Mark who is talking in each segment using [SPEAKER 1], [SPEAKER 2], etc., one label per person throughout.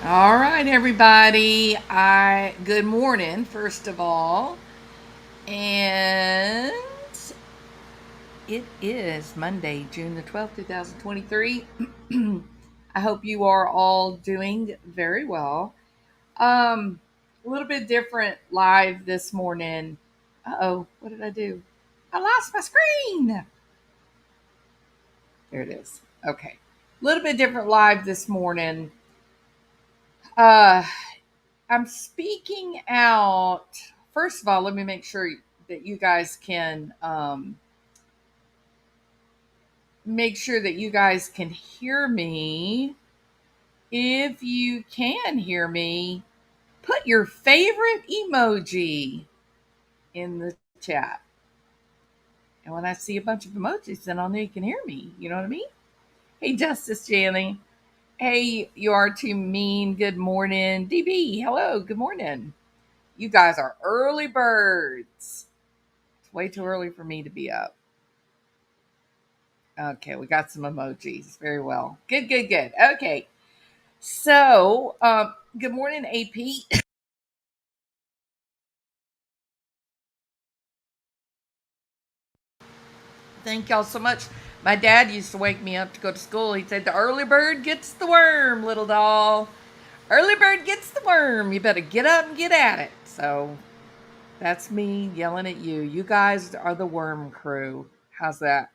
[SPEAKER 1] All right, everybody. Good morning, first of all. And it is Monday, June the 12th, 2023. I hope you are all doing very well. A little bit different live this morning. Uh-oh, what did I do? I lost my screen. There it is. Okay. A little bit different live this morning. Uh I'm speaking out. First of all, let me make sure that you guys can make sure that you guys can hear me. If you can hear me, put your favorite emoji in the chat. And when I see a bunch of emojis, then I'll know you can hear me. You know what I mean? Hey, Justice Janny. Hey, you are too mean. Good morning. DB, hello. Good morning. You guys are early birds. It's way too early for me to be up. Okay, we got some emojis. Very well. Good, good, good. Okay. So, good morning, AP. Thank y'all so much. My dad used to wake me up to go to school. He said, "The early bird gets the worm, little doll. Early bird gets the worm. You better get up and get at it." So, that's me yelling at you. You guys are the worm crew. How's that?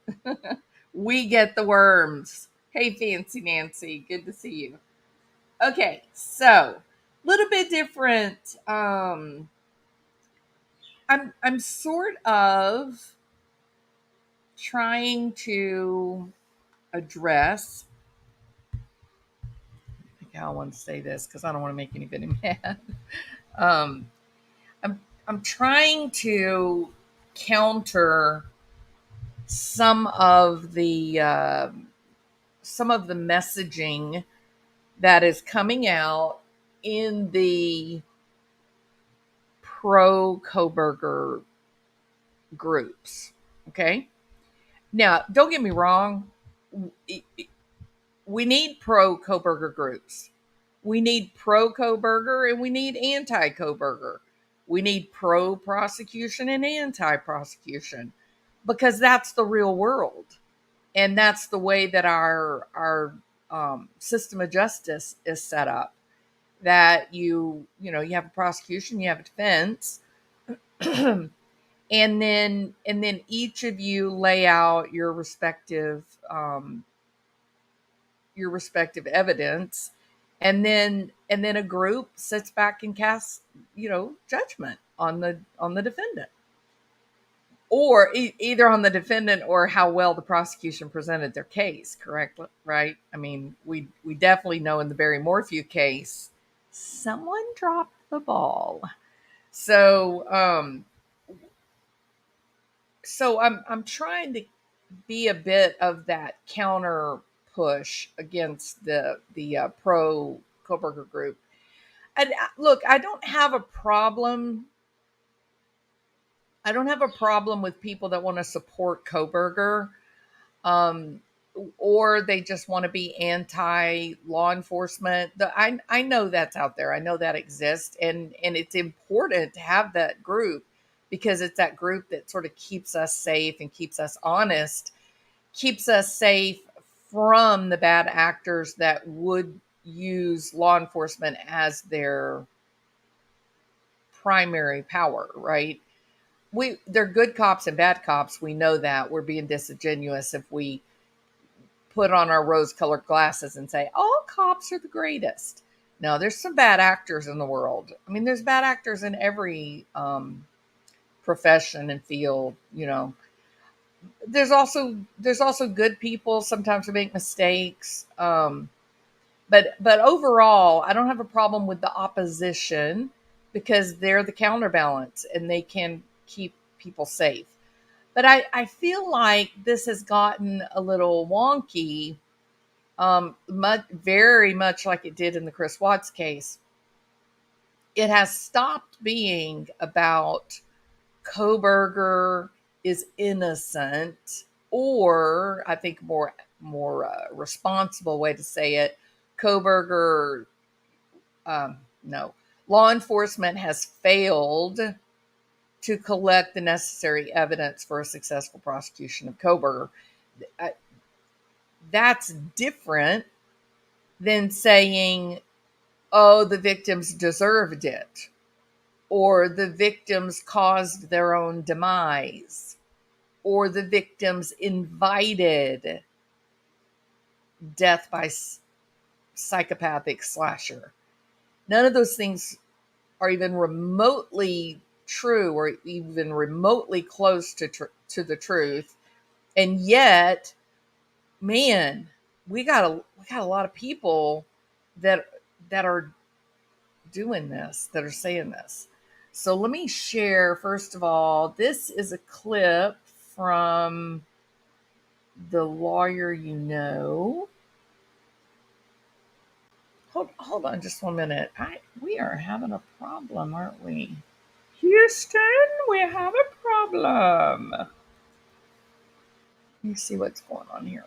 [SPEAKER 1] We get the worms. Hey, Fancy Nancy. Good to see you. Okay, so a little bit different. I'm sort of trying to address. I think how I want to say this because I don't want to make anybody mad. Um, I'm trying to counter some of the messaging that is coming out in the pro Kohberger groups. Okay. Now, don't get me wrong. We need pro Kohberger groups. We need pro Kohberger and we need anti Kohberger. We need pro prosecution and anti prosecution because that's the real world. And that's the way that our system of justice is set up. That you have a prosecution, you have a defense, and then each of you lay out your respective evidence, and then a group sits back and casts judgment on the defendant, or either on the defendant or how well the prosecution presented their case. Correct? Right? I mean, we definitely know in the Barry Morphew case someone dropped the ball. So um so i'm i'm trying to be a bit of that counter push against the pro Kohberger group. And look, I don't have a problem with people that want to support Kohberger, um, or they just want to be anti law enforcement. I know that's out there. I know that exists, and it's important to have that group because it's that group that sort of keeps us safe and keeps us honest, keeps us safe from the bad actors that would use law enforcement as their primary power, right? They're good cops and bad cops. We know that. We're being disingenuous if we put on our rose-colored glasses and say all cops are the greatest. No, there's some bad actors in the world. I mean, there's bad actors in every profession and field. There's also good people. Sometimes we make mistakes. But overall, I don't have a problem with the opposition because they're the counterbalance and they can keep people safe. But I feel like this has gotten a little wonky, very much like it did in the Chris Watts case. It has stopped being about Kohberger is innocent, or I think more responsible way to say it, Kohberger no, law enforcement has failed to collect the necessary evidence for a successful prosecution of Kohberger. Uh, That's different than saying, oh, the victims deserved it, or the victims caused their own demise, or the victims invited death by psychopathic slasher. None of those things are even remotely true or even remotely close to the truth. And yet, man, we got a lot of people that are doing this, that are saying this. So let me share, first of all, this is a clip from The Lawyer You Know. Hold on just 1 minute. We are having a problem, aren't we? Houston, we have a problem. Let me see what's going on here.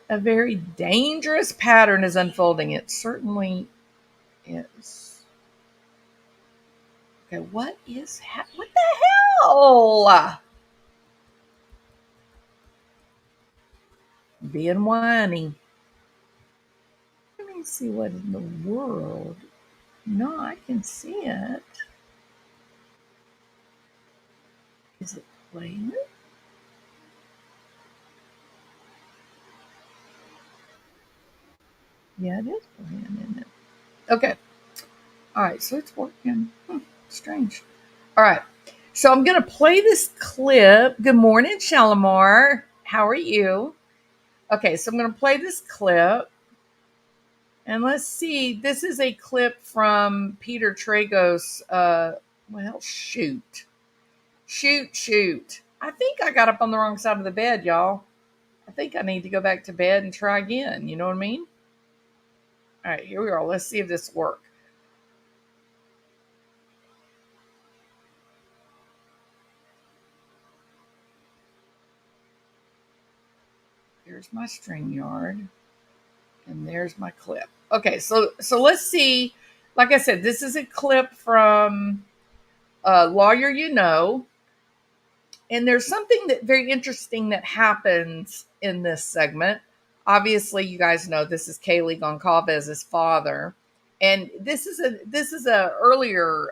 [SPEAKER 1] A very dangerous pattern is unfolding. It certainly is. Okay, what what the hell? Being whiny. Let me see what in the world. No, I can see it. Is it playing? Yeah, it is playing, isn't it? Okay. All right, so it's working. Strange. All right. So I'm going to play this clip. Good morning, Shalimar. How are you? Okay, so I'm going to play this clip. And let's see. This is a clip from Peter Tragos. Well, shoot. Shoot. I think I got up on the wrong side of the bed, y'all. I think I need to go back to bed and try again. You know what I mean? All right, here we are. Let's see if this works. Here's my StreamYard, and there's my clip. Okay, so let's see. Like I said, this is a clip from Lawyer You Know, and there's something that very interesting that happens in this segment. Obviously, you guys know this is Kaylee Goncalves' father, and this is a earlier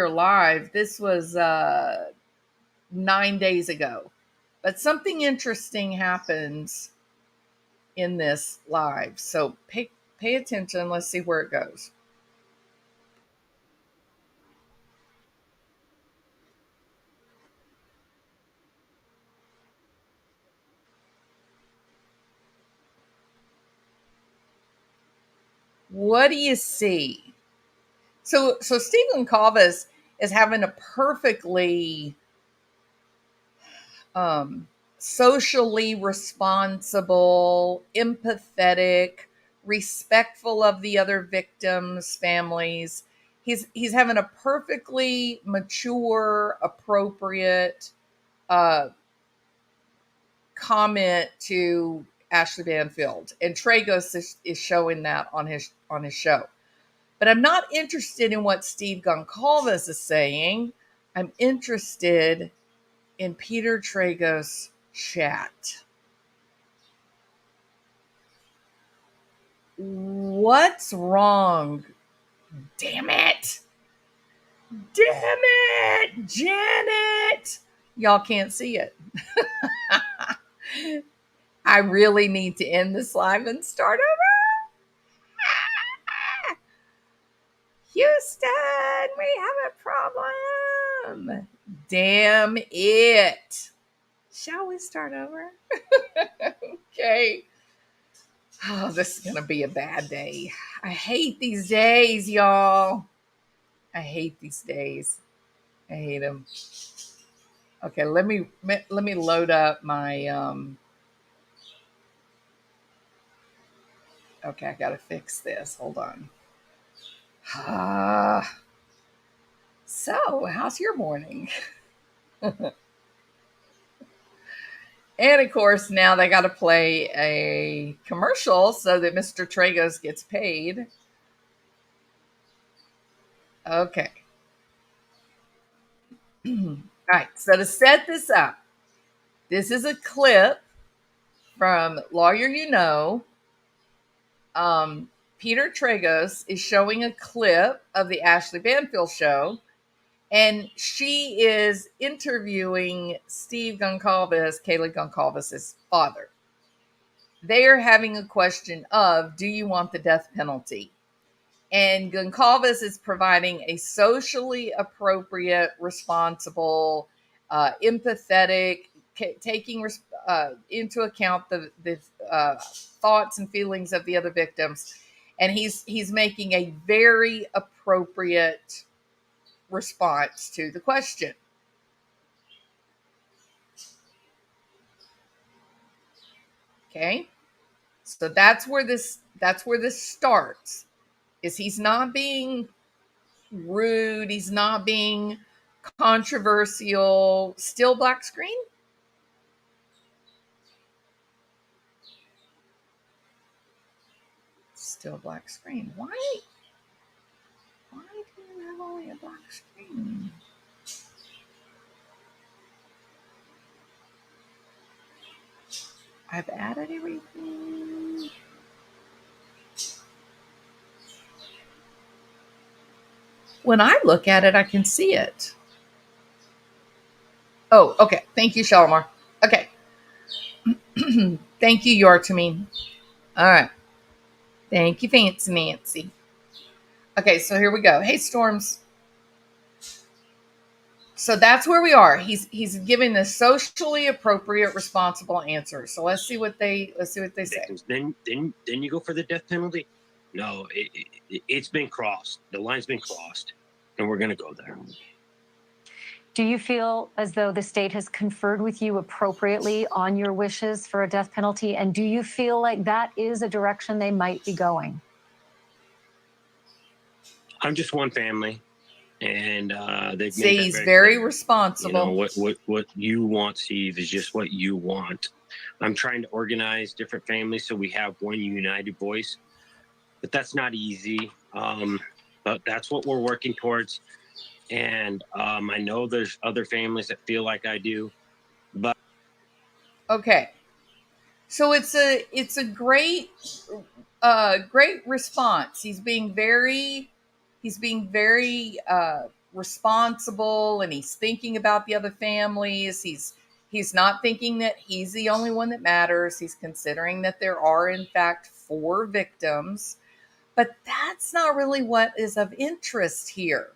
[SPEAKER 1] live. This was 9 days ago, but something interesting happens in this live. So pay attention. Let's see where it goes. What do you see? So Stephen Calvis is having a perfectly um, socially responsible, empathetic, respectful of the other victims' families. He's having a perfectly mature, appropriate uh, comment to Ashley Banfield, and Tragos is showing that on his show. But I'm not interested in what Steve Goncalves is saying. I'm interested in Peter Tragos' chat. What's wrong? Damn it! Damn it! Janet! Y'all can't see it. I really need to end this live and start over. Houston, we have a problem. Damn it. Shall we start over? Okay. Oh, this is going to be a bad day. I hate these days, y'all. I hate these days. I hate them. Okay, let me load up my okay, I got to fix this. Hold on. So, how's your morning? And of course, now they got to play a commercial so that Mr. Tragos gets paid. Okay. All right. So to set this up, this is a clip from Lawyer You Know. Peter Tragos is showing a clip of the Ashley Banfield show, and she is interviewing Steve Goncalves, Kaylee Goncalves' father. They are having a question of, do you want the death penalty? And Goncalves is providing a socially appropriate, responsible, empathetic, taking into account the thoughts and feelings of the other victims, and he's making a very appropriate response to the question. Okay, so that's where this starts. Is he's not being rude, he's not being controversial. Still black screen? Still black screen. Why do you have only a black screen? I've added everything. When I look at it, I can see it. Oh, okay. Thank you, Shalimar. Okay. Thank you, Yortamine. All right. Thank you, Fancy Nancy. Okay, so here we go. Hey, Storms. So that's where we are. He's giving the socially appropriate, responsible answer. So let's see what they say.
[SPEAKER 2] Then you go for the death penalty. No, it's been crossed. The line's been crossed, and we're going to go there.
[SPEAKER 3] Do you feel as though the state has conferred with you appropriately on your wishes for a death penalty? And do you feel like that is a direction they might be going?
[SPEAKER 2] I'm just one family, and they've
[SPEAKER 1] made that he's very responsible.
[SPEAKER 2] You know, what you want, Steve, is just what you want. I'm trying to organize different families so we have one united voice, but that's not easy. But that's what we're working towards. And I know there's other families that feel like I do, but
[SPEAKER 1] okay. So it's a great response. He's being very responsible, and he's thinking about the other families. He's not thinking that he's the only one that matters. He's considering that there are in fact 4 victims, but that's not really what is of interest here.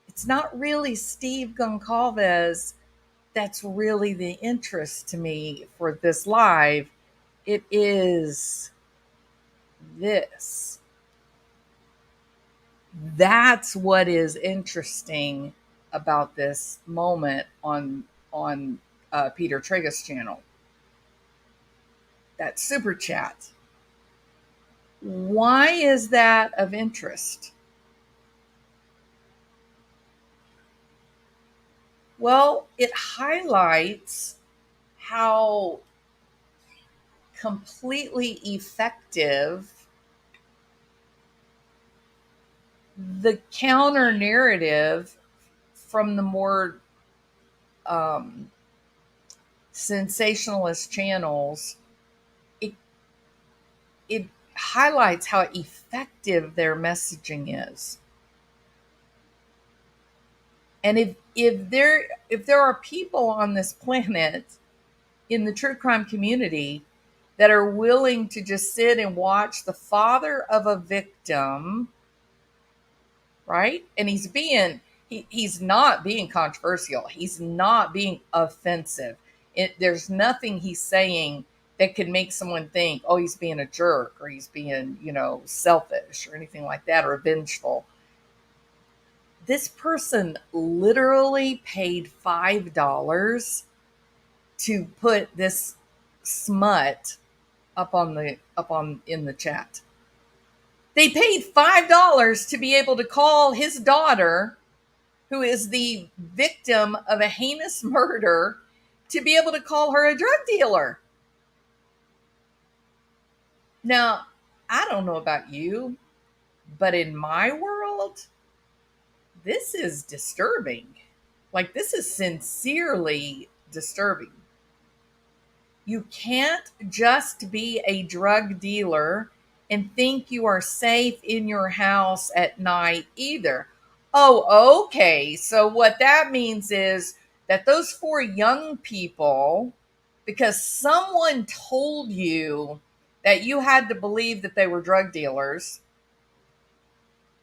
[SPEAKER 1] It's not really Steve Goncalves that's really the interest to me for this live. It is this. That's what is interesting about this moment on Peter Tragos' channel. That super chat. Why is that of interest? Well, it highlights how completely effective the counter narrative from the more sensationalist channels, it highlights how effective their messaging is. And if there are people on this planet in the true crime community that are willing to just sit and watch the father of a victim, right? And he's not being controversial. He's not being offensive. There's nothing he's saying that could make someone think, oh, he's being a jerk, or he's being, selfish, or anything like that, or vengeful. This person literally paid $5 to put this smut up in the chat. They paid $5 to be able to call his daughter, who is the victim of a heinous murder, to be able to call her a drug dealer. Now, I don't know about you, but in my world, this is disturbing. Like, this is sincerely disturbing. You can't just be a drug dealer and think you are safe in your house at night either. Oh, okay. So, what that means is that those 4 young people, because someone told you that you had to believe that they were drug dealers,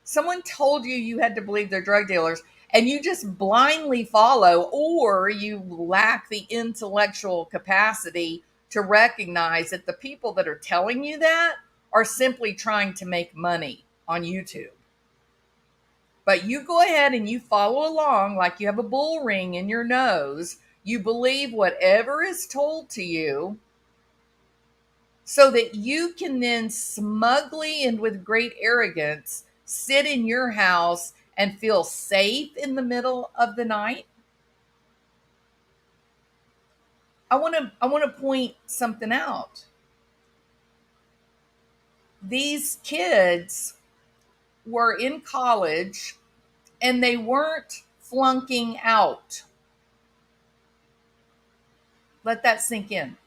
[SPEAKER 1] someone told you you had to believe they're drug dealers, and you just blindly follow, or you lack the intellectual capacity to recognize that the people that are telling you that are simply trying to make money on YouTube. But you go ahead and you follow along like you have a bull ring in your nose. You believe whatever is told to you so that you can then smugly and with great arrogance sit in your house and feel safe in the middle of the night. I want to point something out. These kids were in college and they weren't flunking out. Let that sink in.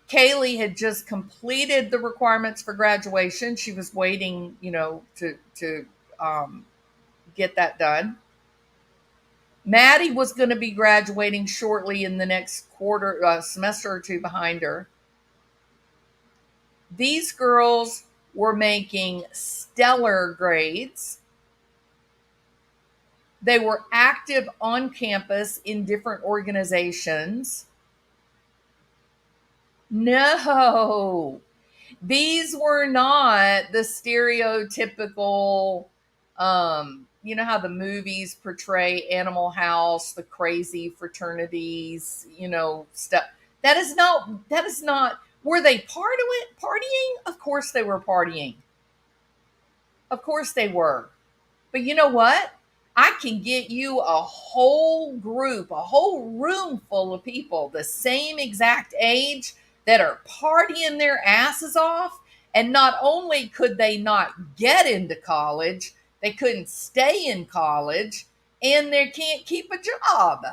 [SPEAKER 1] Kaylee had just completed the requirements for graduation. She was waiting, to get that done. Maddie was going to be graduating shortly in the next semester or 2 behind her. These girls were making stellar grades. They were active on campus in different organizations. No, these were not the stereotypical, how the movies portray Animal House, the crazy fraternities, stuff. That is not, were they partying? Of course they were partying. Of course they were. But you know what? I can get you a whole group, a whole room full of people the same exact age that are partying their asses off. And not only could they not get into college, they couldn't stay in college, and they can't keep a job.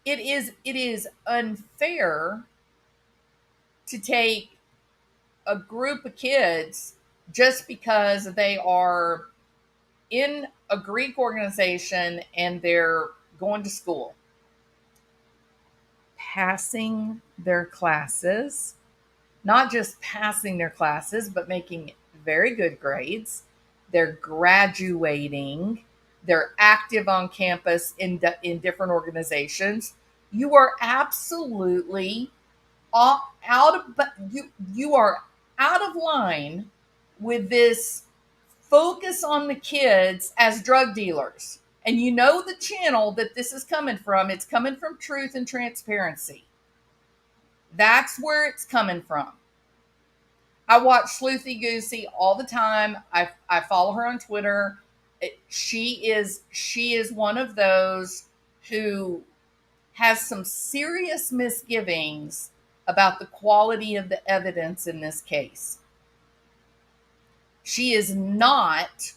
[SPEAKER 1] It is unfair to take a group of kids just because they are in a Greek organization and they're going to school, passing their classes, not just passing their classes, but making very good grades. They're graduating. They're active on campus in different organizations. You are absolutely you are out of line with this focus on the kids as drug dealers. And you know the channel that this is coming from. It's coming from Truth and Transparency. That's where it's coming from. I watch Sleuthy Goosey all the time. I follow her on Twitter. She is one of those who has some serious misgivings about the quality of the evidence in this case. She is not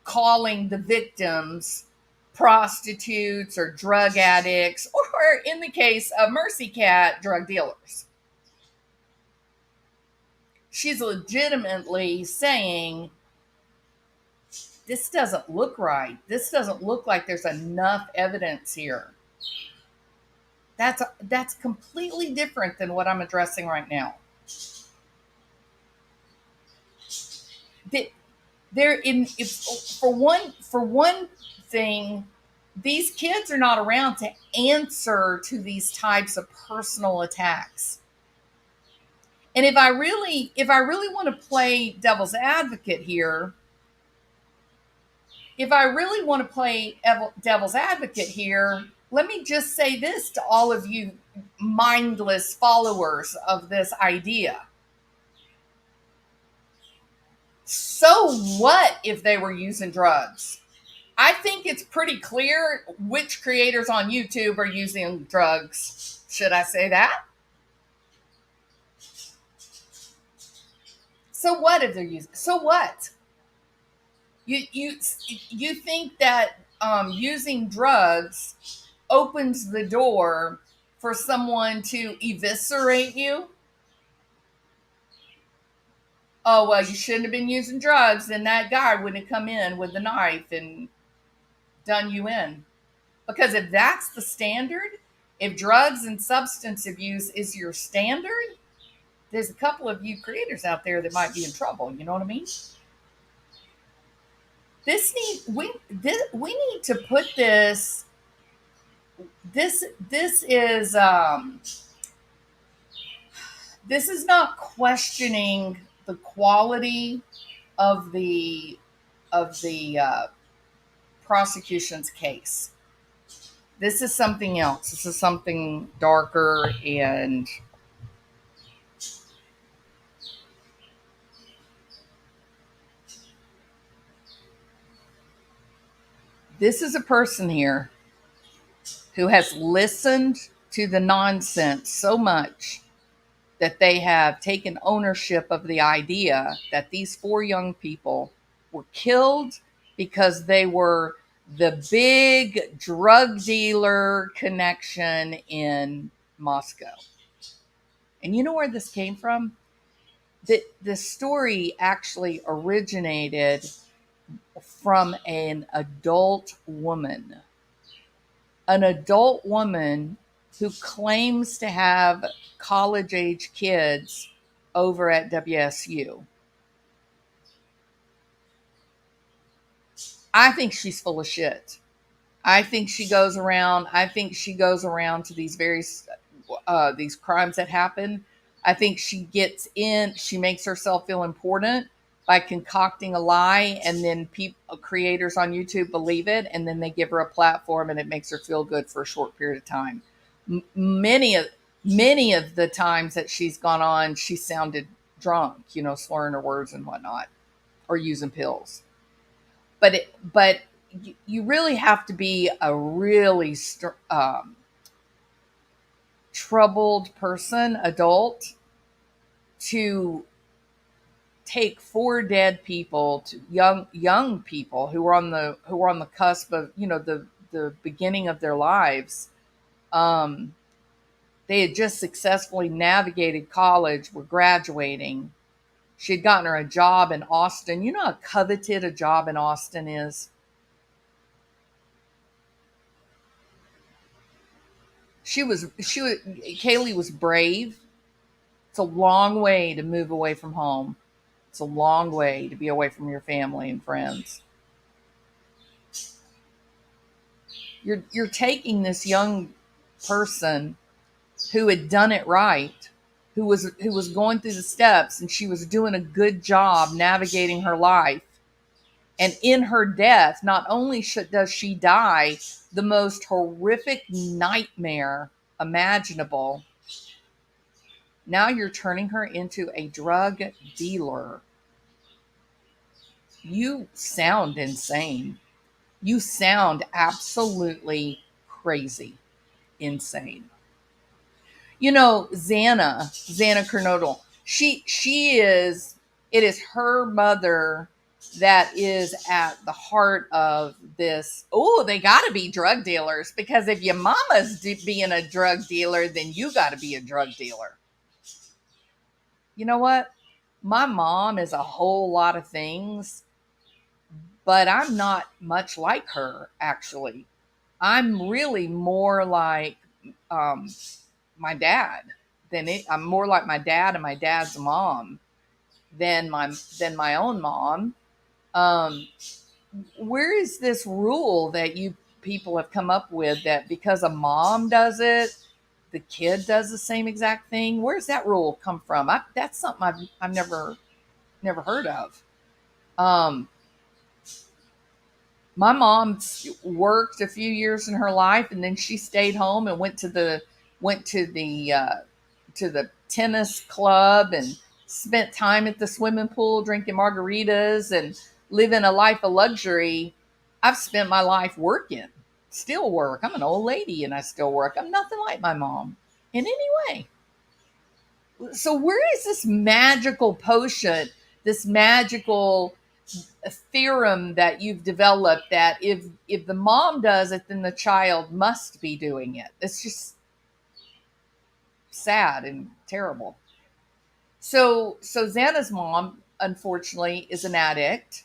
[SPEAKER 1] calling the victims prostitutes or drug addicts, or in the case of Mercy Cat, drug dealers. She's legitimately saying, this doesn't look right. This doesn't look like there's enough evidence here. That's completely different than what I'm addressing right now. For one thing, these kids are not around to answer to these types of personal attacks. And if I really want to play devil's advocate here, let me just say this to all of you mindless followers of this idea. So what if they were using drugs? I think it's pretty clear which creators on YouTube are using drugs. Should I say that? So what if they're using? So what? You think that using drugs opens the door for someone to eviscerate you? Oh, well, you shouldn't have been using drugs, then that guy wouldn't have come in with the knife and done you in. Because if that's the standard, if drugs and substance abuse is your standard, there's a couple of you creators out there that might be in trouble. You know what I mean? We need to put this. This is not questioning the quality of the prosecution's case. This is something else. This is something darker, and this is a person here who has listened to the nonsense so much that they have taken ownership of the idea that these 4 young people were killed because they were the big drug dealer connection in Moscow. And you know where this came from? The story actually originated from an adult woman. An adult woman who claims to have college-age kids over at WSU. I think she's full of shit. I think she goes around to these various these crimes that happen. I think she makes herself feel important by concocting a lie, and then creators on YouTube believe it, and then they give her a platform, and it makes her feel good for a short period of time. Many of the times that she's gone on, she sounded drunk, slurring her words and whatnot, or using pills. But you really have to be a really troubled person, adult, to take 4 dead people, to young people who were on the cusp of the beginning of their lives. They had just successfully navigated college, were graduating. She had gotten her a job in Austin. You know how coveted a job in Austin is? Kaylee was brave. It's a long way to move away from home. It's a long way to be away from your family and friends. You're taking this young person who had done it right, who was going through the steps, and she was doing a good job navigating her life. And in her death, not only does she die the most horrific nightmare imaginable, now you're turning her into a drug dealer. You sound insane. You sound absolutely crazy, insane. Xana Kernodle, it is her mother that is at the heart of this. Oh, they got to be drug dealers, because if your mama's being a drug dealer, then you got to be a drug dealer. You know what? My mom is a whole lot of things, but I'm not much like her, actually. I'm really more like my dad. I'm more like my dad and my dad's mom than my own mom. Where is this rule that you people have come up with that because a mom does it, the kid does the same exact thing? Where's that rule come from? That's something I've never heard of. My mom worked a few years in her life, and then she stayed home and went to the tennis club and spent time at the swimming pool drinking margaritas and living a life of luxury. I've spent my life working, still work. I'm an old lady and I still work. I'm nothing like my mom in any way. So where is this magical potion, this magical theorem that you've developed that if the mom does it, then the child must be doing it? It's just sad and terrible. So Xana's mom, unfortunately, is an addict.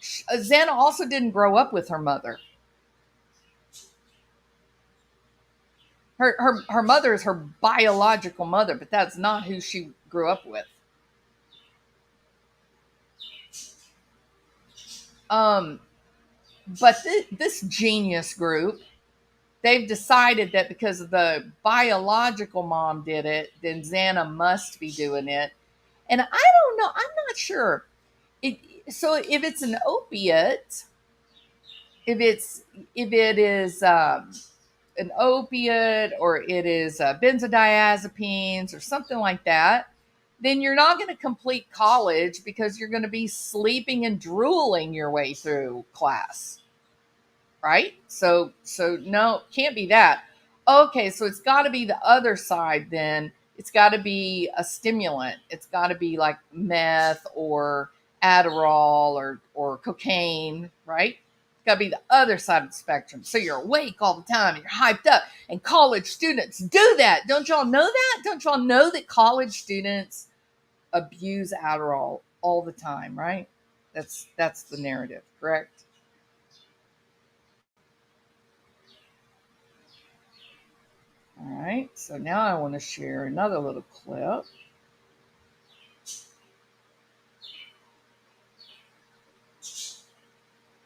[SPEAKER 1] Xana also didn't grow up with her mother. Her mother is her biological mother, but that's not who she grew up with. But this genius group, they've decided that because the biological mom did it, then Xana must be doing it. And I don't know. I'm not sure. So if it's an opiate, if it is an opiate or it is benzodiazepines or something like that, then you're not going to complete college because you're going to be sleeping and drooling your way through class. Right? So no, can't be that. Okay, so it's got to be the other side then. It's got to be a stimulant. It's got to be like meth or Adderall or cocaine, right? It's got to be the other side of the spectrum. So you're awake all the time and you're hyped up. And college students do that. Don't y'all know that? Don't y'all know that college students abuse Adderall all the time, right? That's the narrative, correct? All right, so now I want to share another little clip.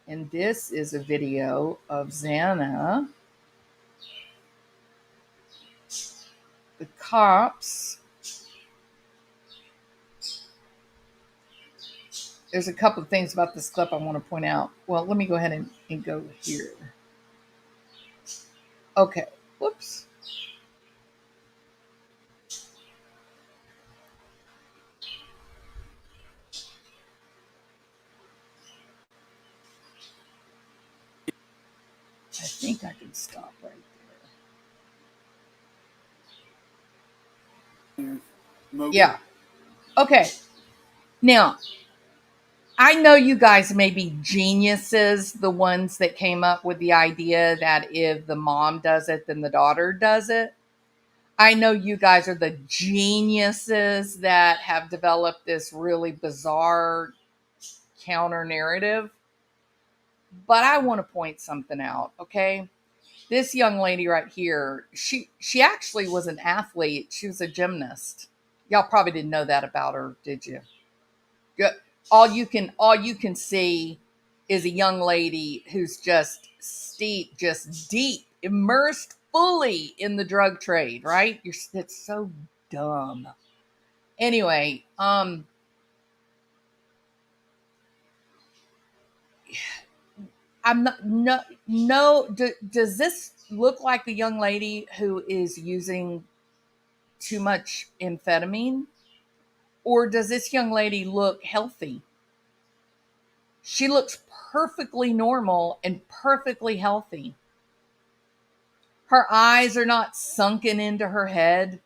[SPEAKER 1] And this is a video of Xana. The cops. There's a couple of things about this clip I want to point out. Well, let me go ahead and go here. Okay, whoops. I think I can stop right there. Yeah. Okay. Now, I know you guys may be geniuses, the ones that came up with the idea that if the mom does it, then the daughter does it. I know you guys are the geniuses that have developed this really bizarre counter narrative. But I want to point something out, okay? This young lady right here, she actually was an athlete. She was a gymnast. Y'all probably didn't know that about her, did you? Good. All you can see is a young lady who's just steeped, just deep, immersed fully in the drug trade, right? It's so dumb. Anyway, I'm not does this look like a young lady who is using too much amphetamine? Or does this young lady look healthy? She looks perfectly normal and perfectly healthy. Her eyes are not sunken into her head.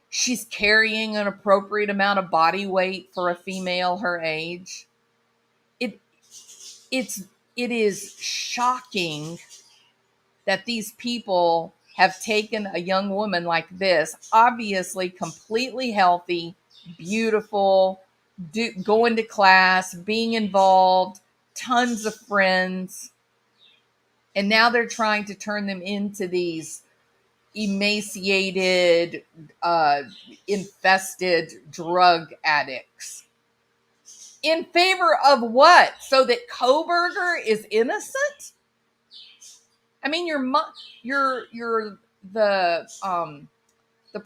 [SPEAKER 1] She's carrying an appropriate amount of body weight for a female her age. It is shocking that these people have taken a young woman like this, obviously completely healthy, beautiful, going to class, being involved, tons of friends, and now they're trying to turn them into these emaciated, infested drug addicts. In favor of what? So that Kohberger is innocent? I mean, the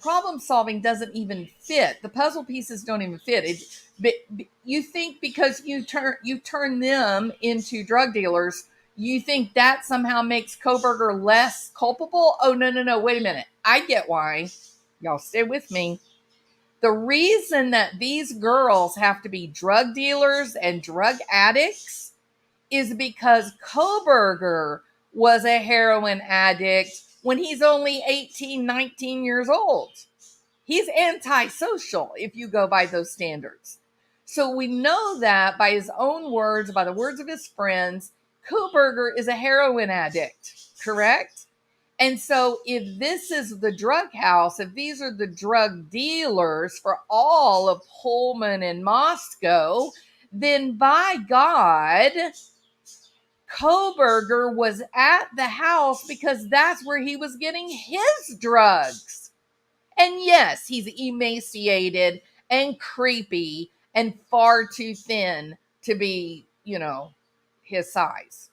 [SPEAKER 1] problem solving doesn't even fit. The puzzle pieces don't even fit. But you think because you turn them into drug dealers, you think that somehow makes Kohberger less culpable? Oh, no. Wait a minute. I get why. Y'all stay with me. The reason that these girls have to be drug dealers and drug addicts is because Kohberger was a heroin addict when he's only 18, 19 years old. He's antisocial if you go by those standards. So we know that by his own words, by the words of his friends, Kohberger is a heroin addict, correct? And so if this is the drug house, if these are the drug dealers for all of Pullman and Moscow, then by God, Kohberger was at the house because that's where he was getting his drugs. And yes, he's emaciated and creepy and far too thin to be, his size.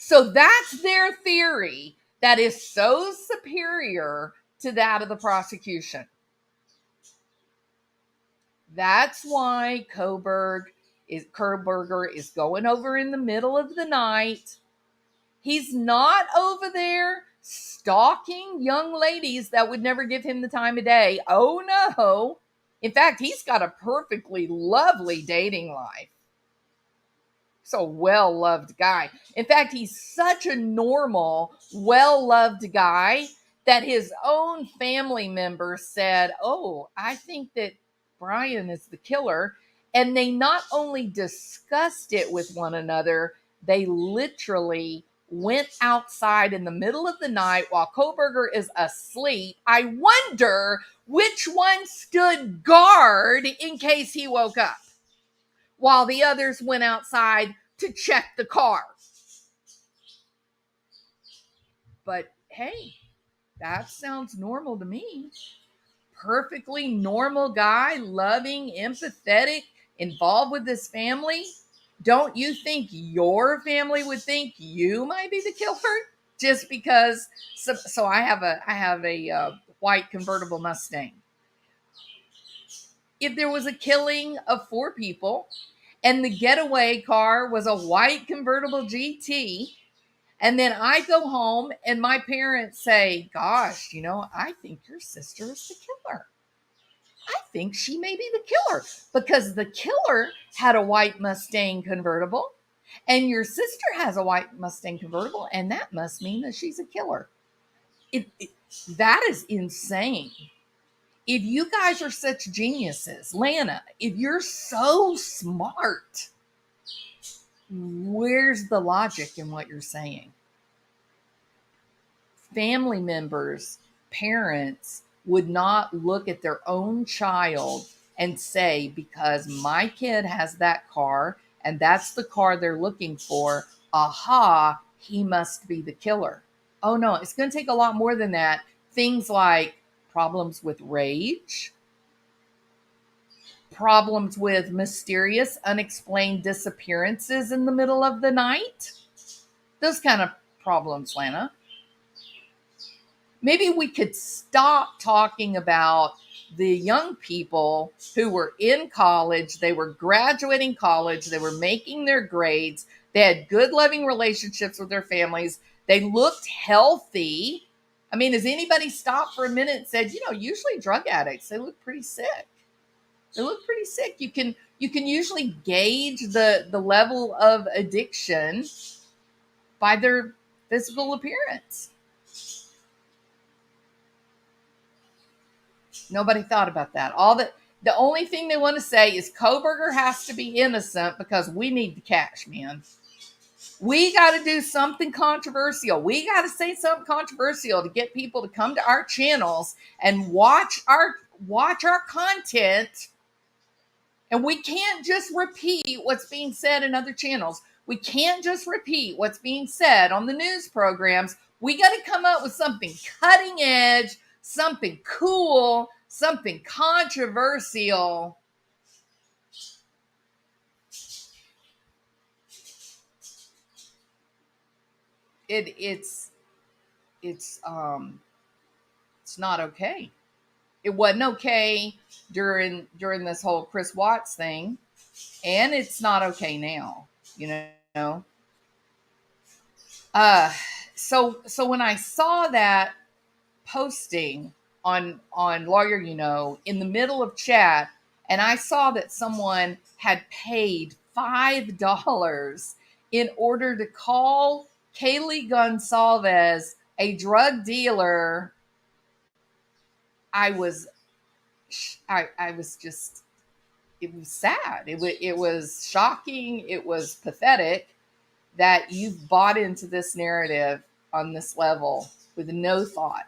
[SPEAKER 1] So that's their theory that is so superior to that of the prosecution. That's why Kohberger is going over in the middle of the night. He's not over there stalking young ladies that would never give him the time of day. Oh no. In fact, he's got a perfectly lovely dating life. He's a well-loved guy. In fact, he's such a normal, well-loved guy that his own family members said, "Oh, I think that Bryan is the killer." And they not only discussed it with one another, they literally went outside in the middle of the night while Kohberger is asleep. I wonder which one stood guard in case he woke up, while the others went outside to check the car. But hey, that sounds normal to me. Perfectly normal guy, loving, empathetic, involved with his family. Don't you think your family would think you might be the killer just because? So I have a white convertible Mustang. If there was a killing of 4 people and the getaway car was a white convertible GT, and then I go home and my parents say, "Gosh, I think your sister is the killer. I think she may be the killer because the killer had a white Mustang convertible and your sister has a white Mustang convertible, and that must mean that she's a killer." That is insane. If you guys are such geniuses, Lana, if you're so smart, where's the logic in what you're saying? Family members, parents would not look at their own child and say, because my kid has that car and that's the car they're looking for, aha, he must be the killer. Oh no, it's going to take a lot more than that. Things like problems with rage, problems with mysterious, unexplained disappearances in the middle of the night. Those kind of problems, Lana. Maybe we could stop talking about the young people who were in college. They were graduating college. They were making their grades. They had good, loving relationships with their families. They looked healthy. I mean, has anybody stopped for a minute and said, usually drug addicts, they look pretty sick. They look pretty sick. You can usually gauge the level of addiction by their physical appearance. Nobody thought about that. The only thing they want to say is Kohberger has to be innocent because we need the cash, man. We got to do something controversial. We got to say something controversial to get people to come to our channels and watch our content. And we can't just repeat what's being said in other channels. We can't just repeat what's being said on the news programs. We got to come up with something cutting edge, something cool, something controversial. It's not okay. It wasn't okay during this whole Chris Watts thing, and it's not okay now, So when I saw that posting, on Lawyer in the middle of chat, and I saw that someone had paid $5 in order to call Kaylee Goncalves a drug dealer. I was just, it was sad. It was shocking. It was pathetic that you've bought into this narrative on this level with no thought,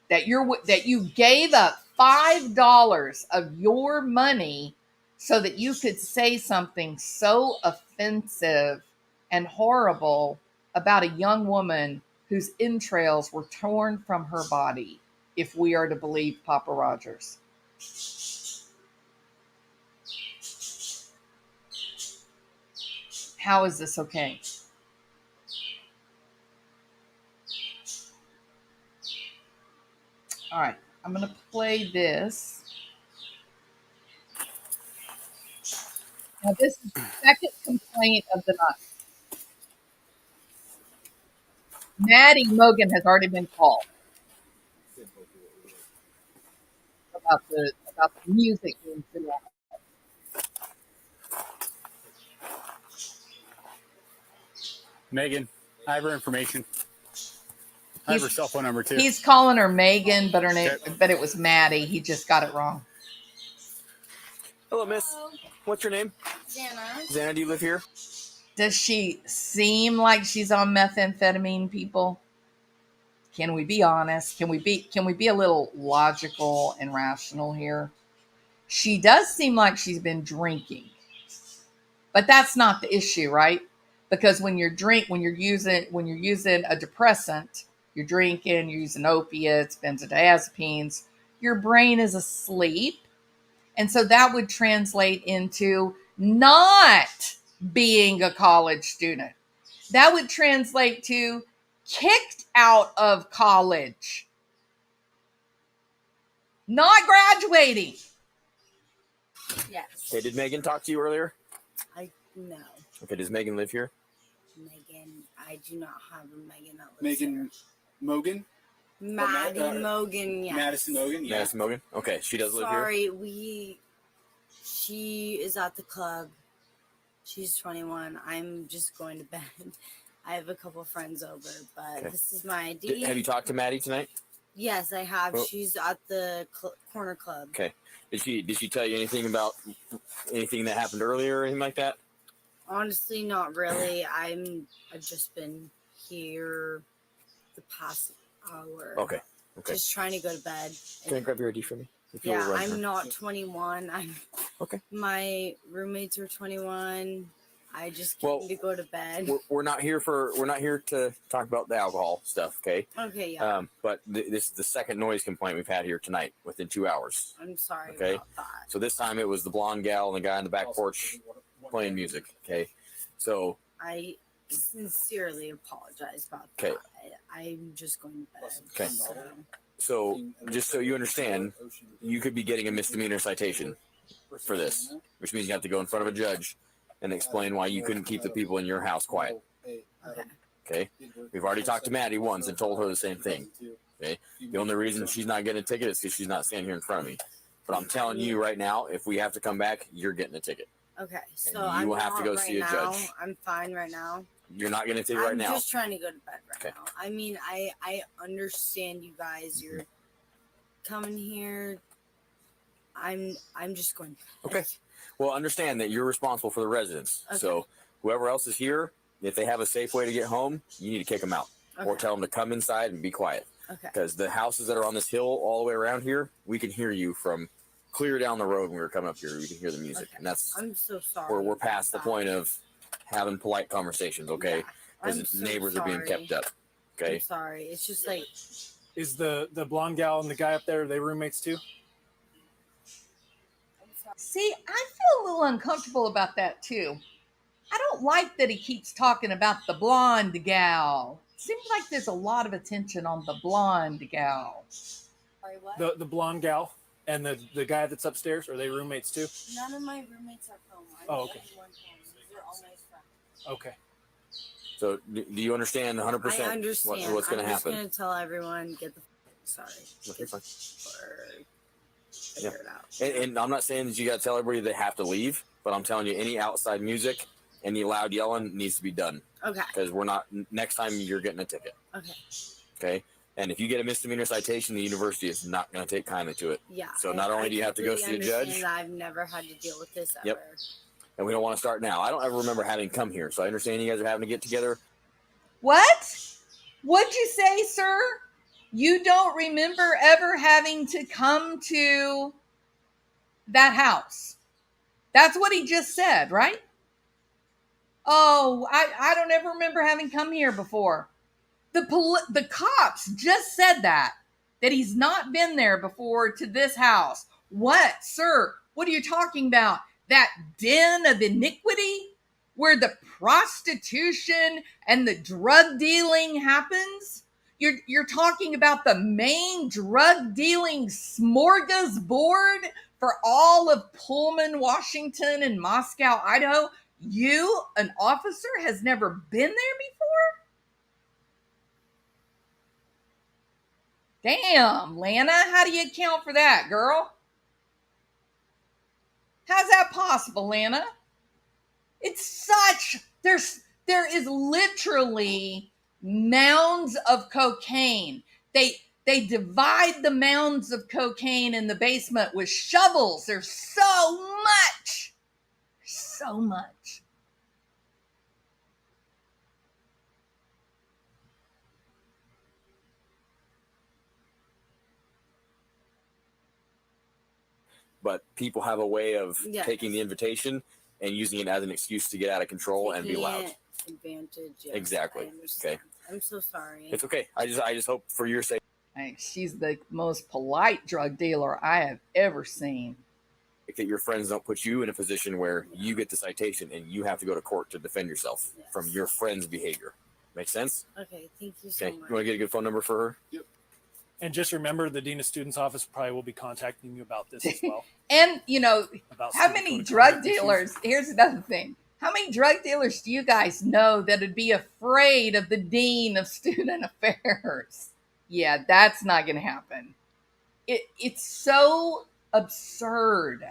[SPEAKER 1] that you gave up $5 of your money so that you could say something so offensive and horrible about a young woman whose entrails were torn from her body, if we are to believe Papa Rogers. How is this okay? All right, I'm going to play this. Now, this is the second complaint of the night. Maddie Mogen has already been called about the music being too loud.
[SPEAKER 4] Megan, I have her information. I have her cell phone number too.
[SPEAKER 1] He's calling her Megan, but her name, but it was Maddie. He just got it wrong.
[SPEAKER 5] Hello, miss. What's your name?
[SPEAKER 6] Xana.
[SPEAKER 5] Xana, do you live here?
[SPEAKER 1] Does she seem like she's on methamphetamine, people? Can we be honest? Can we be a little logical and rational here? She does seem like she's been drinking. But that's not the issue, right? Because when you're using a depressant, you're drinking, you're using opiates, benzodiazepines, your brain is asleep. And so that would translate into not being a college student. That would translate to kicked out of college, not graduating.
[SPEAKER 6] Yes.
[SPEAKER 5] Okay, did Megan talk to you earlier?
[SPEAKER 6] No.
[SPEAKER 5] Okay, does Megan live here?
[SPEAKER 6] Megan, I do not have a Megan that lives
[SPEAKER 4] Megan Mogen?
[SPEAKER 6] Maddie Mogen, yes.
[SPEAKER 4] Madison Mogen, yeah.
[SPEAKER 5] Madison Mogen? Okay, she does live here?
[SPEAKER 6] Sorry, she is at the club. She's 21. I'm just going to bed. I have a couple friends over, but
[SPEAKER 5] Okay.
[SPEAKER 6] This is my ID.
[SPEAKER 5] Have you talked to Maddie tonight?
[SPEAKER 6] Yes, I have.
[SPEAKER 5] Oh.
[SPEAKER 6] She's at the corner club.
[SPEAKER 5] Okay. Did she tell you anything about anything that happened earlier or anything like that?
[SPEAKER 6] Honestly, not really. I've just been here the past hour.
[SPEAKER 5] Okay.
[SPEAKER 6] Just trying to go to bed.
[SPEAKER 5] Can I grab your ID from me?
[SPEAKER 6] Yeah, I'm not 21.
[SPEAKER 5] Okay.
[SPEAKER 6] My roommates are 21. I just came to go to bed.
[SPEAKER 5] We're not here to talk about the alcohol stuff, okay?
[SPEAKER 6] Okay, yeah.
[SPEAKER 5] But this is the second noise complaint we've had here tonight within 2 hours.
[SPEAKER 6] I'm sorry
[SPEAKER 5] Okay.
[SPEAKER 6] about that.
[SPEAKER 5] So this time it was the blonde gal and the guy on the back porch playing music, okay? So
[SPEAKER 6] I sincerely apologize about
[SPEAKER 5] Okay.
[SPEAKER 6] that. I'm just going to bed.
[SPEAKER 5] Okay. So just so you understand, you could be getting a misdemeanor citation for this, which means you have to go in front of a judge and explain why you couldn't keep the people in your house quiet.
[SPEAKER 6] Okay.
[SPEAKER 5] Okay. We've already talked to Maddie once and told her the same thing. Okay. The only reason she's not getting a ticket is because she's not standing here in front of me. But I'm telling you right now, if we have to come back, you're getting a ticket.
[SPEAKER 6] Okay. So
[SPEAKER 5] And you will have to go
[SPEAKER 6] right
[SPEAKER 5] see a
[SPEAKER 6] now.
[SPEAKER 5] judge.
[SPEAKER 6] I'm fine right now.
[SPEAKER 5] You're not getting a ticket right now.
[SPEAKER 6] I'm just trying to go to bed right
[SPEAKER 5] Okay.
[SPEAKER 6] now. I mean, I understand you guys. You're coming here. I'm just going to bed.
[SPEAKER 5] Okay. Well, understand that you're responsible for the residents.
[SPEAKER 6] Okay.
[SPEAKER 5] So whoever else is here, if they have a safe way to get home, you need to kick them out or tell them to come inside and be quiet.
[SPEAKER 6] Okay.
[SPEAKER 5] Because the houses that are on this hill all the way around here, we can hear you from clear down the road when we were coming up here. We can hear the music.
[SPEAKER 6] Okay.
[SPEAKER 5] And that's
[SPEAKER 6] I'm so sorry.
[SPEAKER 5] where we're past the point of having polite conversations, okay?
[SPEAKER 6] Yeah,
[SPEAKER 5] Because
[SPEAKER 6] I'm
[SPEAKER 5] the
[SPEAKER 6] so
[SPEAKER 5] neighbors are being
[SPEAKER 6] sorry.
[SPEAKER 5] kept up, okay?
[SPEAKER 6] I'm sorry. It's just like
[SPEAKER 4] Is the blonde gal and the guy up there, are they roommates too?
[SPEAKER 1] See, I feel a little uncomfortable about that too. I don't like that he keeps talking about the blonde gal. Seems like there's a lot of attention on the blonde gal.
[SPEAKER 6] sorry, what?
[SPEAKER 4] The blonde gal and the guy that's upstairs, are they roommates too?
[SPEAKER 6] None of my roommates are home.
[SPEAKER 4] Oh, okay.
[SPEAKER 6] They're all my friends.
[SPEAKER 4] Okay.
[SPEAKER 5] So do you understand 100%
[SPEAKER 6] I understand.
[SPEAKER 5] what's going to
[SPEAKER 6] I'm just
[SPEAKER 5] happen?
[SPEAKER 6] going to tell everyone, get the Sorry.
[SPEAKER 5] Okay, fine.
[SPEAKER 6] Figure it out.
[SPEAKER 5] And I'm not saying that you got to tell everybody they have to leave, but I'm telling you, any outside music, any loud yelling needs to be done.
[SPEAKER 6] Okay.
[SPEAKER 5] Because we're not, next time you're getting a ticket.
[SPEAKER 6] Okay.
[SPEAKER 5] Okay. And if you get a misdemeanor citation, the university is not going to take kindly to it.
[SPEAKER 6] Yeah.
[SPEAKER 5] So not only do you have to go see a judge.
[SPEAKER 6] I've never had to deal with this ever.
[SPEAKER 5] Yep. And we don't want to start now. I don't ever remember having come here. So I understand you guys are having to get together.
[SPEAKER 1] What? What'd you say, sir? You don't remember ever having to come to that house? That's what he just said, right? Oh, I don't ever remember having come here before. The cops just said that he's not been there before to this house. What, sir? What are you talking about? That den of iniquity where the prostitution and the drug dealing happens? You're talking about the main drug dealing smorgasbord for all of Pullman, Washington, and Moscow, Idaho? You, an officer, has never been there before? Damn, Lana, how do you account for that, girl? How's that possible, Lana? It's such, there is literally mounds of cocaine. They divide the mounds of cocaine in the basement with shovels. There's so much. So much.
[SPEAKER 5] But people have a way of
[SPEAKER 6] Yes.
[SPEAKER 5] taking the invitation and using it as an excuse to get out of control and be loud.
[SPEAKER 6] Advantage. Yes,
[SPEAKER 5] Exactly. Okay.
[SPEAKER 6] I'm so sorry.
[SPEAKER 5] It's okay. I just hope for your sake
[SPEAKER 1] Hey, she's the most polite drug dealer I have ever seen.
[SPEAKER 5] that your friends don't put you in a position where you get the citation and you have to go to court to defend yourself from your friend's behavior. Make sense?
[SPEAKER 6] Okay, thank you so
[SPEAKER 5] Okay.
[SPEAKER 6] much.
[SPEAKER 5] You want to get a good phone number for her?
[SPEAKER 4] Yep. And just remember, the Dean of Students Office probably will be contacting you about this as well.
[SPEAKER 1] And, you know,
[SPEAKER 4] About
[SPEAKER 1] how
[SPEAKER 4] student
[SPEAKER 1] many
[SPEAKER 4] code of
[SPEAKER 1] drug
[SPEAKER 4] conduct issues.
[SPEAKER 1] dealers, here's another thing. How many drug dealers do you guys know that would be afraid of the Dean of Student Affairs? Yeah, that's not going to happen. It's so absurd.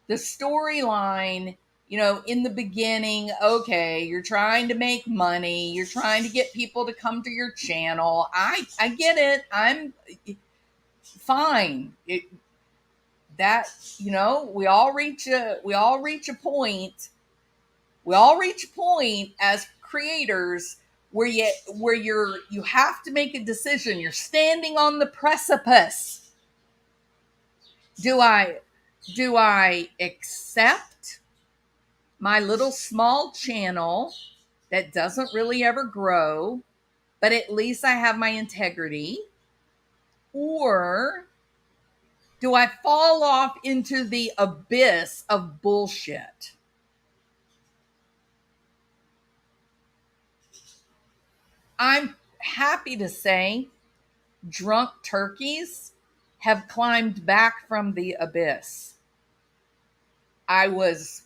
[SPEAKER 1] The storyline, you know, in the beginning, okay, you're trying to make money. You're trying to get people to come to your channel. I get it. I'm fine. That, you know, we all reach a point. We all reach a point as creators where you have to make a decision. You're standing on the precipice. Do I accept my little small channel that doesn't really ever grow, but at least I have my integrity? Or do I fall off into the abyss of bullshit? I'm happy to say drunk turkeys have climbed back from the abyss. I was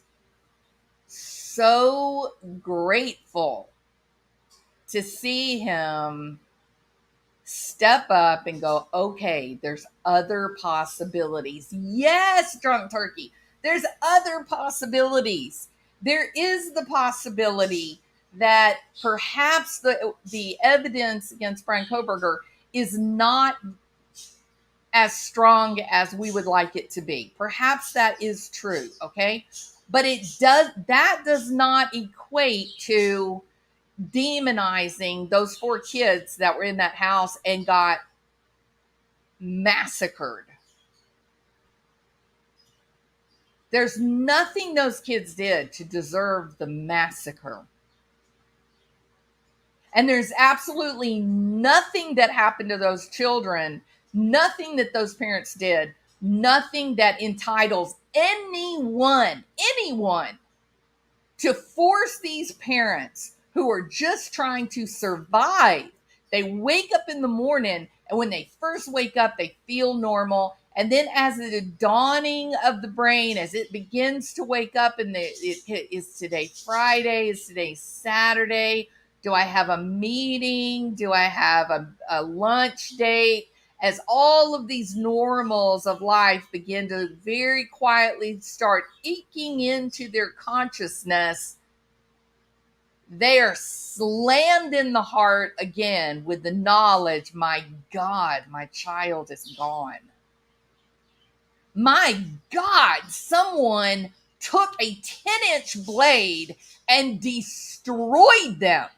[SPEAKER 1] so grateful to see him step up and go, okay, there's other possibilities. Yes, drunk turkey, there's other possibilities. There is the possibility that perhaps the evidence against Bryan Kohberger is not as strong as we would like it to be. Perhaps that is true, okay? But that does not equate to demonizing those 4 kids that were in that house and got massacred. There's nothing those kids did to deserve the massacre. And there's absolutely nothing that happened to those children, nothing that those parents did, nothing that entitles anyone to force these parents who are just trying to survive. They wake up in the morning, and when they first wake up, they feel normal. And then as the dawning of the brain, as it begins to wake up, and is today Friday? Is today Saturday? Do I have a meeting? Do I have a lunch date? as all of these normals of life begin to very quietly start eking into their consciousness, they are slammed in the heart again with the knowledge, my God, my child is gone. My God, someone took a 10-inch blade and destroyed them.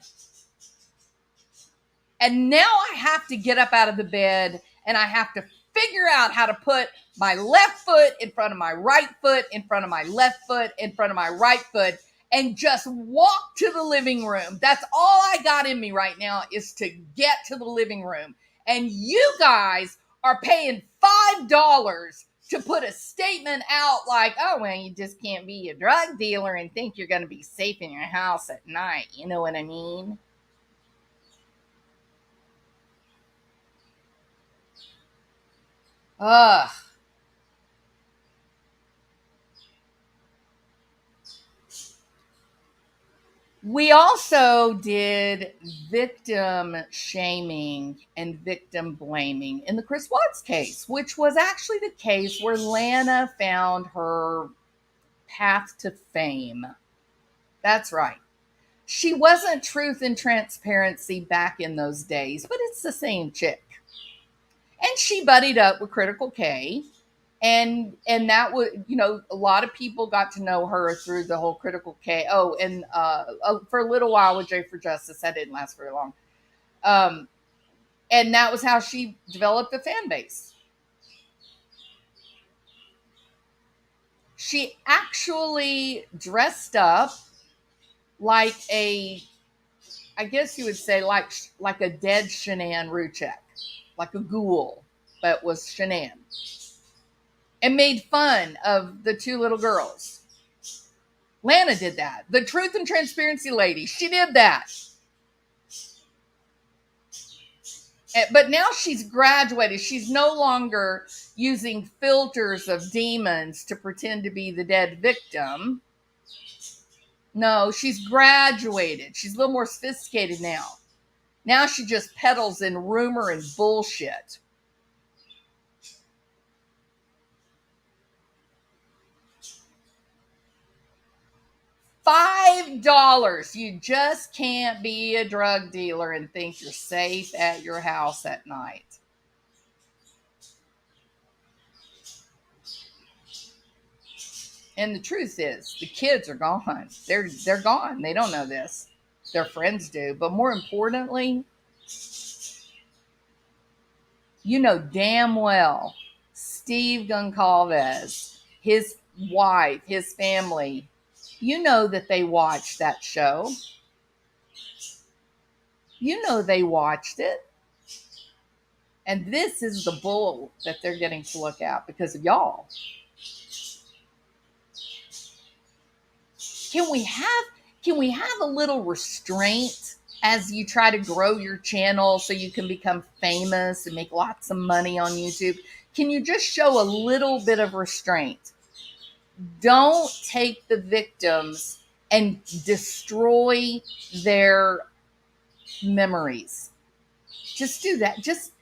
[SPEAKER 1] And now I have to get up out of the bed and I have to figure out how to put my left foot in front of my right foot, in front of my left foot, in front of my right foot, and just walk to the living room. That's all I got in me right now, is to get to the living room. And you guys are paying $5 to put a statement out like, oh, well, you just can't be a drug dealer and think you're going to be safe in your house at night. You know what I mean? Ugh. We also did victim shaming and victim blaming in the Chris Watts case, which was actually the case where Lana found her path to fame. That's right. She wasn't Truth and Transparency back in those days, but it's the same chick. And she buddied up with Critical K. And that was, you know, a lot of people got to know her through the whole Critical K. Oh, and for a little while with J for Justice. That didn't last very long. And that was how she developed a fan base. She actually dressed up like a, I guess you would say like a dead Shanann Ruchek, like a ghoul, but was Shanann. And made fun of the two little girls. Lana did that. The Truth and Transparency lady, she did that. But now she's graduated. She's no longer using filters of demons to pretend to be the dead victim. No, she's graduated. She's a little more sophisticated now. Now she just peddles in rumor and bullshit. $5. You just can't be a drug dealer and think you're safe at your house at night. And the truth is, the kids are gone. They're gone. They don't know this. Their friends do. But more importantly, you know damn well Steve Goncalves, his wife, his family, you know that they watched that show. You know they watched it. And this is the bull that they're getting to look at because of y'all. Can we have a little restraint as you try to grow your channel so you can become famous and make lots of money on YouTube? Can you just show a little bit of restraint? Don't take the victims and destroy their memories. Just do that. Just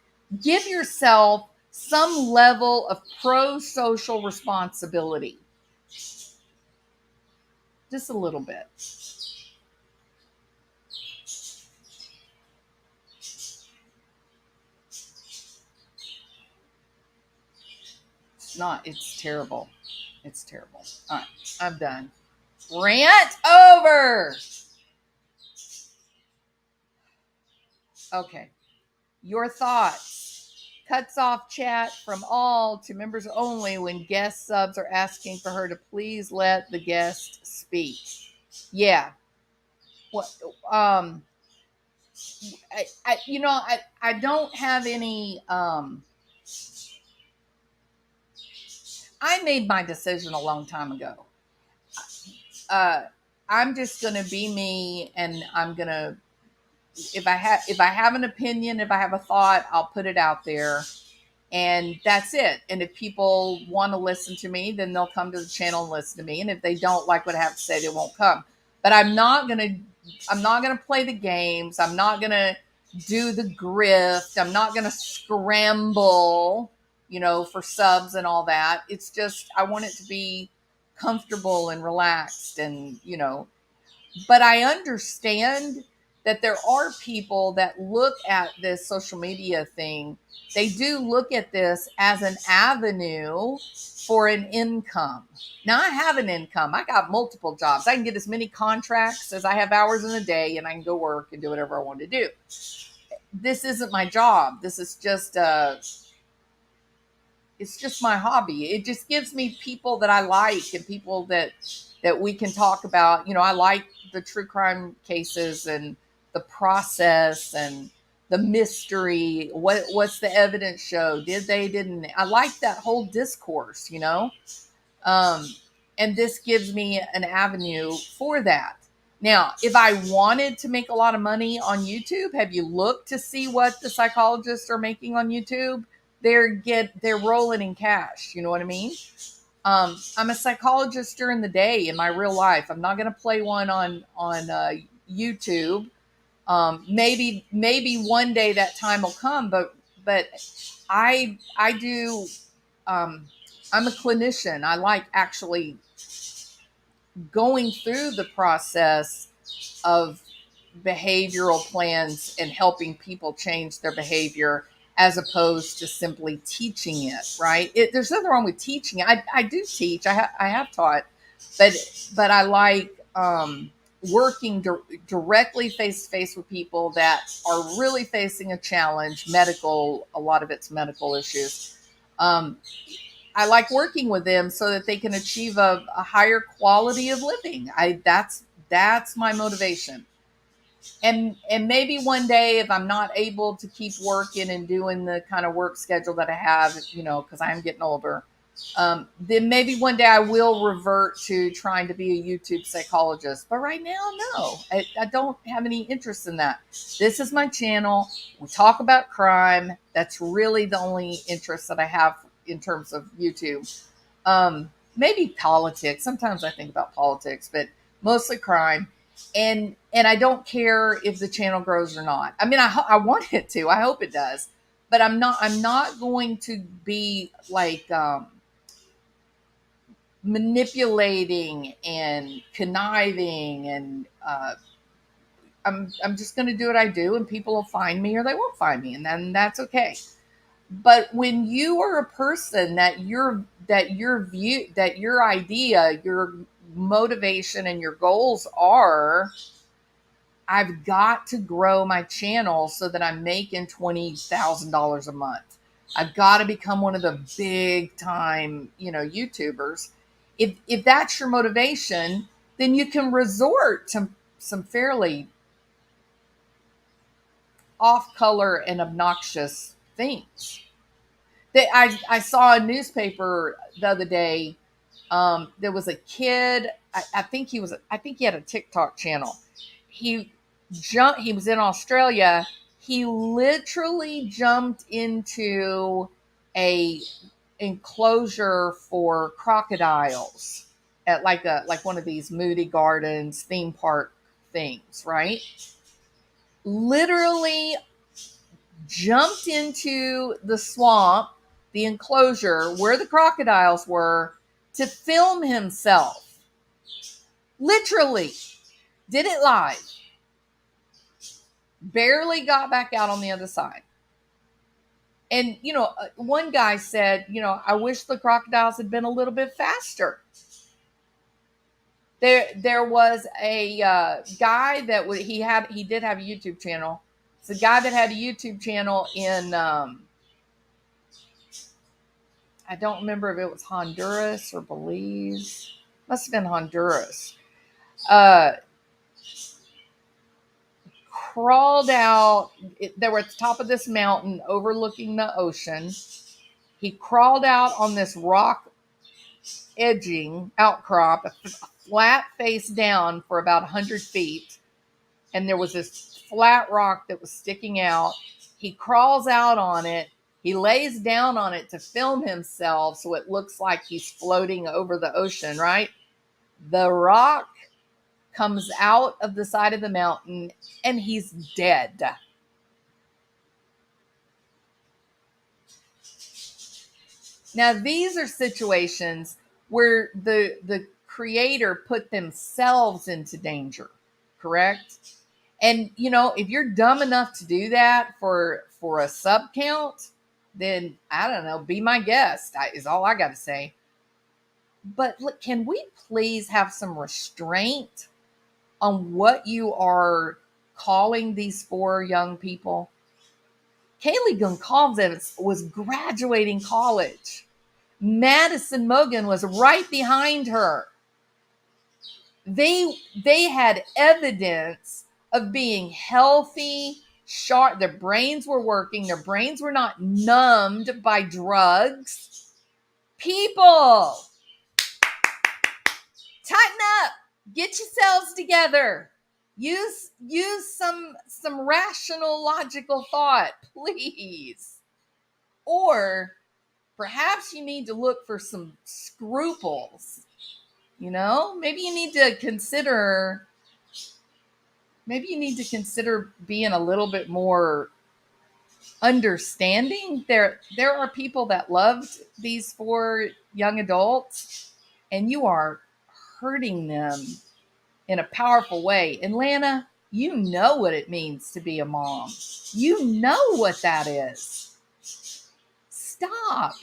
[SPEAKER 1] give yourself some level of pro-social responsibility. Just a little bit. It's terrible. It's terrible. All right, I'm done. Rant over. Okay. Your thoughts. Cuts off chat from all to members only when guest subs are asking for her to please let the guest speak. Yeah. What? I don't have any. I made my decision a long time ago. I'm just gonna be me, and I'm gonna. If I have an opinion, if I have a thought, I'll put it out there, and that's it. And if people want to listen to me, then they'll come to the channel and listen to me. And if they don't like what I have to say, they won't come. But I'm not gonna play the games. I'm not gonna do the grift. I'm not going to scramble, for subs and all that. It's just, I want it to be comfortable and relaxed and, but I understand that there are people that look at this social media thing. They do look at this as an avenue for an income. Now I have an income. I got multiple jobs. I can get as many contracts as I have hours in a day, and I can go work and do whatever I want to do. This isn't my job. This is just it's just my hobby. It just gives me people that I like and people that we can talk about. I like the true crime cases and the process and the mystery. What's the evidence show? Didn't. I like that whole discourse, and this gives me an avenue for that. Now, if I wanted to make a lot of money on YouTube, have you looked to see what the psychologists are making on YouTube? They're rolling in cash. You know what I mean? I'm a psychologist during the day in my real life. I'm not going to play one on YouTube. Maybe one day that time will come, but I do. I'm a clinician. I like actually going through the process of behavioral plans and helping people change their behavior, as opposed to simply teaching it, right? There's nothing wrong with teaching. I do teach. I have taught, but I like working directly face to face with people that are really facing a challenge, a lot of it's medical issues. I like working with them so that they can achieve a higher quality of living. That's my motivation. And maybe one day, if I'm not able to keep working and doing the kind of work schedule that I have, because I am getting older, then maybe one day I will revert to trying to be a YouTube psychologist. But right now, no, I don't have any interest in that. This is my channel. We talk about crime. That's really the only interest that I have in terms of YouTube. Maybe politics. Sometimes I think about politics, but mostly crime. And I don't care if the channel grows or not. I mean, I want it to. I hope it does. But I'm not going to be like manipulating and conniving, and I'm just going to do what I do, and people will find me or they won't find me, and then that's okay. But when you are a person that your idea, your motivation, and your goals are, I've got to grow my channel so that I'm making $20,000 a month. I've got to become one of the big time, YouTubers. If that's your motivation, then you can resort to some fairly off color and obnoxious things. I saw a newspaper the other day. There was a kid. I think he had a TikTok channel. He was in Australia. He literally jumped into a enclosure for crocodiles at like one of these Moody Gardens theme park things, right? Literally jumped into the swamp, the enclosure where the crocodiles were, to film himself. Literally did it live. Barely got back out on the other side. And, one guy said, I wish the crocodiles had been a little bit faster. There was a guy that he did have a YouTube channel. It's a guy that had a YouTube channel in, I don't remember if it was Honduras or Belize. Must have been Honduras. Crawled out. They were at the top of this mountain overlooking the ocean. He crawled out on this rock outcrop, flat face down for about 100 feet. And there was this flat rock that was sticking out. He crawls out on it. He lays down on it to film himself so it looks like he's floating over the ocean, right? The rock comes out of the side of the mountain and he's dead. Now, these are situations where the creator put themselves into danger, correct? And if you're dumb enough to do that for a sub count, then I don't know, be my guest, is all I got to say. But look, can we please have some restraint on what you are calling these 4 young people? Kaylee Goncalves was graduating college. Madison Mogen was right behind her. They had evidence of being healthy, sharp. Their brains were working. Their brains were not numbed by drugs. People, tighten up. Get yourselves together. Use some rational, logical thought, please. Or perhaps you need to look for some scruples. Maybe you need to consider being a little bit more understanding. There are people that loved these 4 young adults, and you are hurting them in a powerful way. And Lana, you know what it means to be a mom. You know what that is. Stop.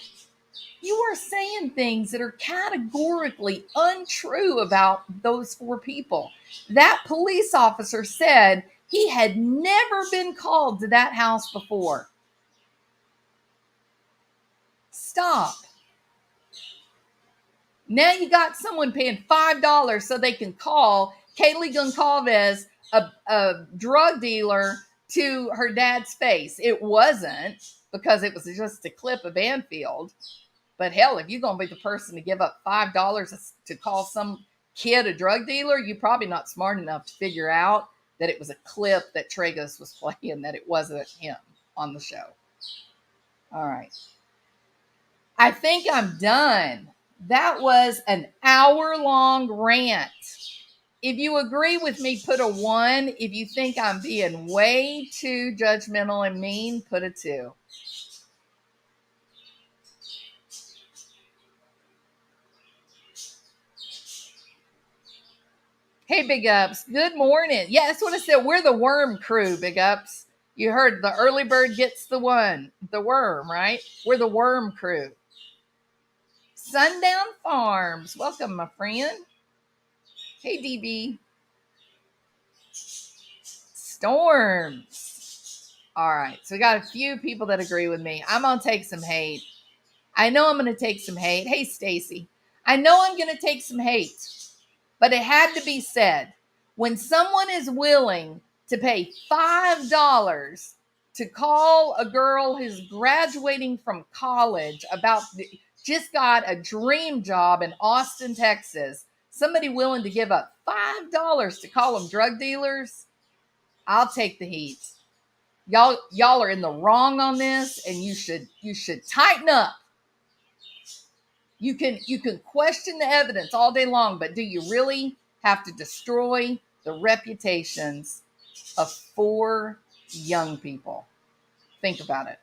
[SPEAKER 1] You are saying things that are categorically untrue about those 4 people. That police officer said he had never been called to that house before. Stop. Now you got someone paying $5 so they can call Kaylee Goncalves, a drug dealer, to her dad's face. It wasn't, because it was just a clip of Banfield. But hell, if you're going to be the person to give up $5 to call some kid a drug dealer, you're probably not smart enough to figure out that it was a clip that Tragos was playing, that it wasn't him on the show. All right. I think I'm done. That was an hour-long rant. If you agree with me, put a 1. If you think I'm being way too judgmental and mean, put a 2. Hey, Big Ups. Good morning. Yeah, that's what I said. We're the worm crew, Big Ups. You heard the early bird gets the worm, right? We're the worm crew. Sundown Farms. Welcome, my friend. Hey, DB. Storms. All right. So we got a few people that agree with me. I'm going to take some hate. I know I'm going to take some hate. Hey, Stacy. I know I'm going to take some hate. But it had to be said. When someone is willing to pay $5 to call a girl who's graduating from college just got a dream job in Austin, Texas, somebody willing to give up $5 to call them drug dealers, I'll take the heat. Y'all are in the wrong on this, and you should tighten up. You can question the evidence all day long, but do you really have to destroy the reputations of 4 young people? Think about it.